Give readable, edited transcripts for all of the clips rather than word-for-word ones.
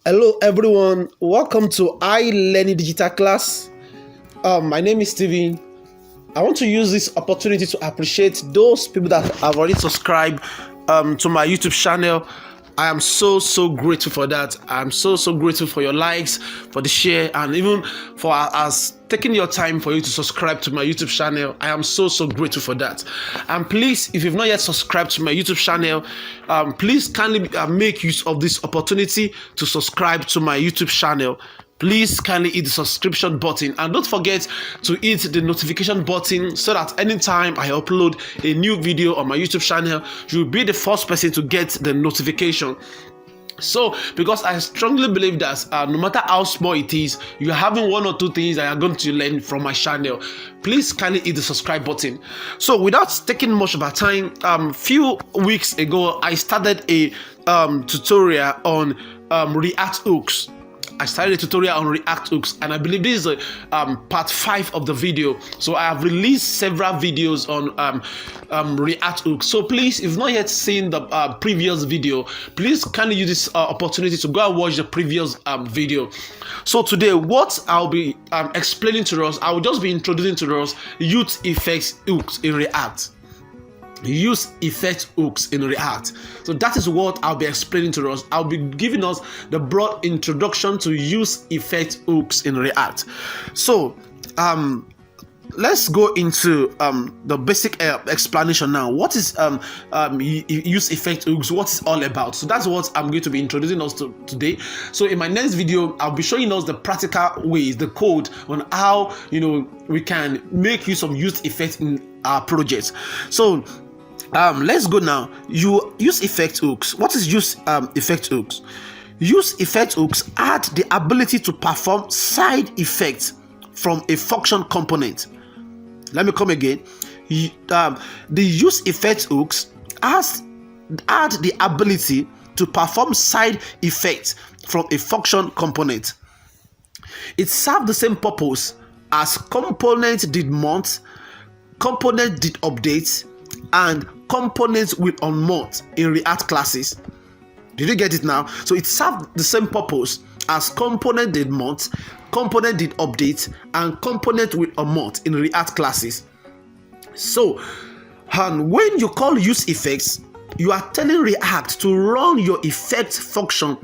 Hello everyone, welcome to iLearning Digital class. My name is Steven. I want to use this opportunity to appreciate those people that have already subscribed to my YouTube channel. I am so grateful for that. I'm so grateful for your likes, for the share, and even for us taking your time for you to subscribe to my YouTube channel. I am so grateful for that. And please, if you've not yet subscribed to my YouTube channel, please kindly make use of this opportunity to subscribe to my YouTube channel. Please kindly hit the subscription button and don't forget to hit the notification button so that anytime I upload a new video on my YouTube channel, you'll be the first person to get the notification. So, because I strongly believe that no matter how small it is, you're having one or two things that you're going to learn from my channel. Please kindly hit the subscribe button. So, without taking much of our time, few weeks ago, I started a tutorial on React hooks. I started a tutorial on React hooks, and I believe this is part 5 of the video. So I have released several videos on React hooks. So please, if you've not yet seen the previous video, please kindly use this opportunity to go and watch the previous video. So today, what I'll be explaining to us, I will just be introducing to us useEffect hooks in React. useEffect hooks in React. So that is what I'll be explaining to us. I'll be giving us the broad introduction to useEffect hooks in React. So let's go into the basic explanation now. What is useEffect hooks? What it's all about? So that's what I'm going to be introducing us to today. So in my next video, I'll be showing us the practical ways, the code on how we can make use of useEffect in our projects. So let's go now. UseEffect hooks. What is useEffect hooks? useEffect hooks add the ability to perform side effects from a function component. Let me come again. The useEffect hooks add the ability to perform side effects from a function component. It serves the same purpose as component did mount, component did update, and components will unmount in React classes. Did you get it now? So it serves the same purpose as component did mount, component did update, and component will unmount in React classes. So, and when you call useEffects, you are telling React to run your effect function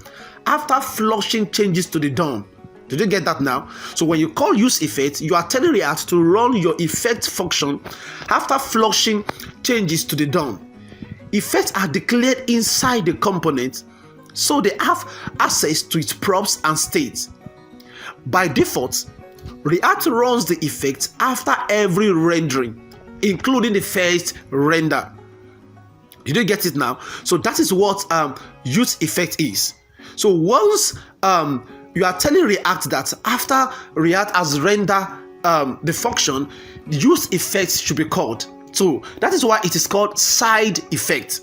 after flushing changes to the DOM. Did you get that now? So when you call useEffect, you are telling React to run your effect function after flushing changes to the DOM. Effects are declared inside the component, so they have access to its props and state. By default, React runs the effect after every rendering, including the first render. Did you get it now? So that is what useEffect is. So once you are telling React that after React has rendered the function, useEffect should be called. So that is why it is called side effect.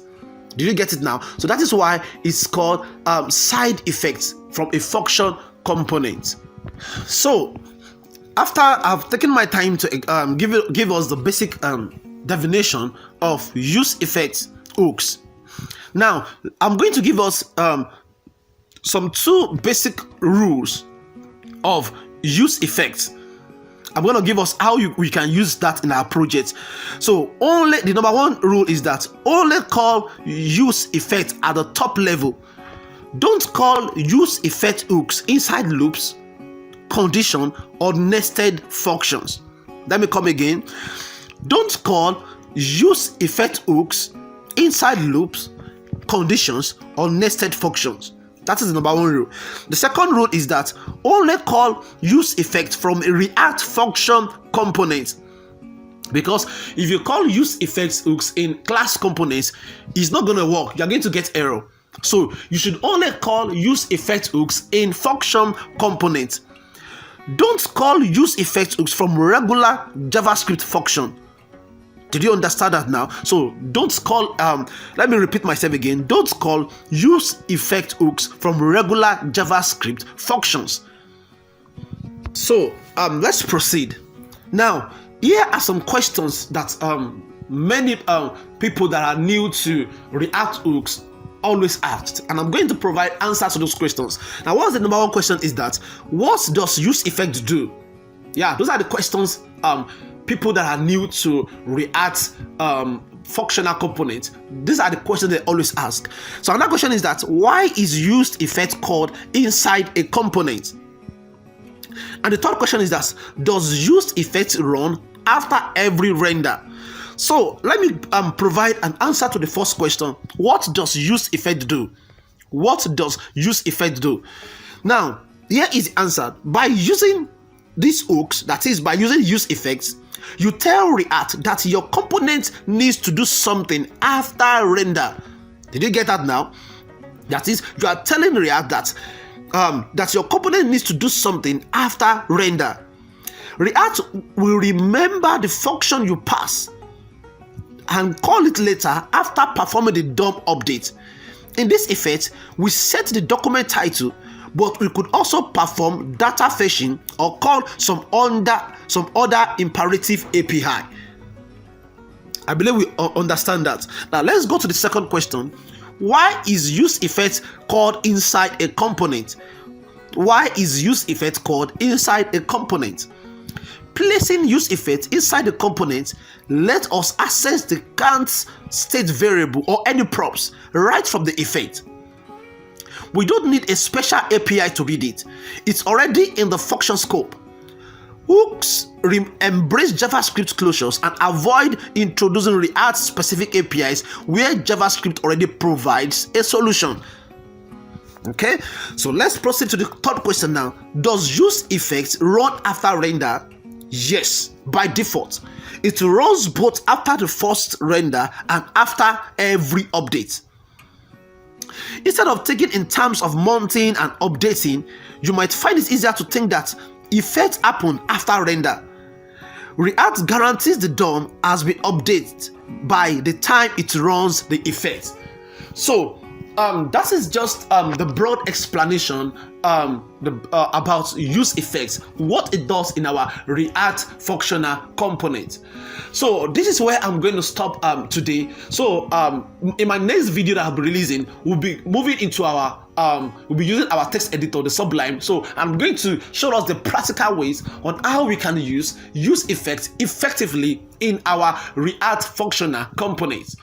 Did you get it now? So that is why it's called side effects from a function component. So after I've taken my time to give us the basic definition of useEffect hooks, now I'm going to give us some 2 basic rules of useEffect. I'm going to give us how we can use that in our project. So only the number 1 rule is that only call useEffect at the top level. Don't call useEffect hooks inside loops, condition, or nested functions. Let me come again. Don't call useEffect hooks inside loops, conditions, or nested functions. That is the number 1 rule. The second rule is that only call useEffect from a React function component. Because if you call useEffect hooks in class components, it's not going to work. You're going to get error. So you should only call useEffect hooks in function component. Don't call useEffect hooks from regular JavaScript function. Did you understand that now? So don't call, let me repeat myself again. Don't call useEffect hooks from regular JavaScript functions. So let's proceed. Now, here are some questions that many people that are new to React hooks always asked, and I'm going to provide answers to those questions. Now, what's the number one question is that what does useEffect do? Yeah, those are the questions people that are new to React functional component, these are the questions they always ask. So another question is that why is useEffect called inside a component? And the third question is that does useEffect run after every render? So let me provide an answer to the first question. What does useEffect do? What does useEffect do? Now, here is the answer. By using these hooks, that is, by using useEffects, you tell React that your component needs to do something after render. Did you get that now? That is, you are telling React that that your component needs to do something after render. React will remember the function you pass and call it later after performing the DOM update. In this effect, we set the document title, but we could also perform data fetching or call some other imperative API. I believe we understand that. Now let's go to the second question. Why is useEffect called inside a component? Why is useEffect called inside a component? Placing useEffect inside the component let us access the can't state variable or any props right from the effect. We don't need a special API to build it. It's already in the function scope. Hooks embrace JavaScript closures and avoid introducing React-specific APIs where JavaScript already provides a solution. Okay, so let's proceed to the third question now. Does useEffect run after render? Yes, by default. It runs both after the first render and after every update. Instead of thinking in terms of mounting and updating, you might find it easier to think that effects happen after render. React guarantees the DOM has been updated by the time it runs the effect. So that is just the broad explanation about useEffects, what it does in our React functional component. So this is where I'm going to stop today. So in my next video that I'll be releasing, we'll be moving into our we'll be using our text editor, the Sublime. So I'm going to show us the practical ways on how we can use useEffects effectively in our React functional components.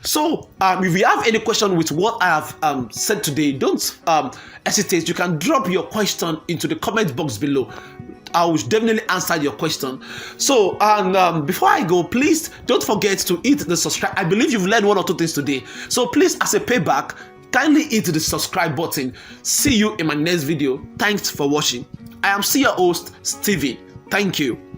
So if you have any question with what I have said today, don't hesitate. You can drop your question into the comment box below. I will definitely answer your question. So, and before I go, please don't forget to hit the subscribe. I believe you've learned one or two things today. So please, as a payback, kindly hit the subscribe button. See you in my next video. Thanks for watching. I am still your host, Steven. Thank you.